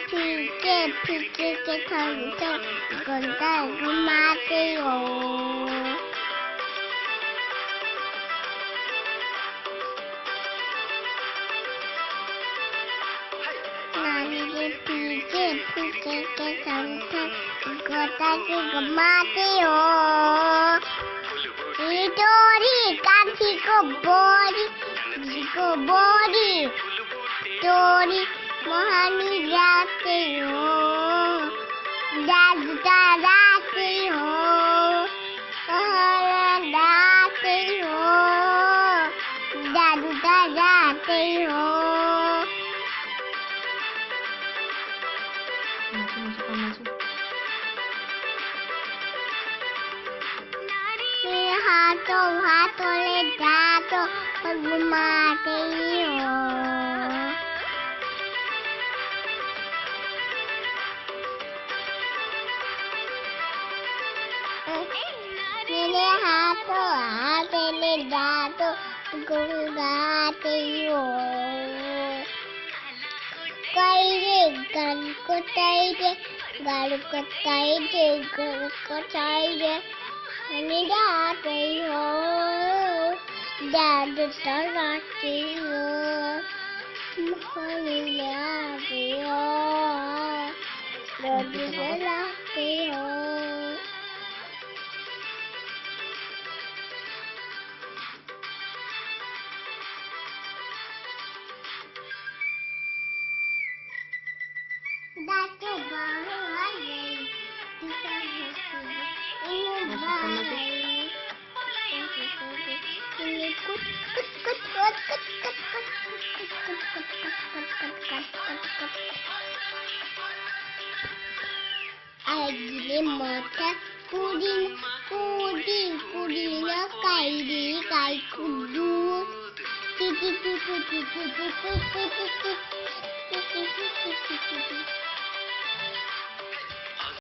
फीके फीके के खंजर गोंदा घुमाते हो। नानी के फीके फीके के खंजर गोंदा घुमाते हो। डोरी काठी को बोरी डोरी मोहानी जाते हो। दादू दादाते हो दाते हो। दादू दादाते हो। हाथों ले दांतों घुमाते हो। मेरे हाथों ले दांतों घुमाते हो। कईरे गन को ताईरे घर को ताईरे निराते हो। दादू तराते हो मोहानी जाते हो। दादू तराते हो। दादू बाहर माथा कुड़ी न काई कुदू T T T T T T T T T T T T T T T T.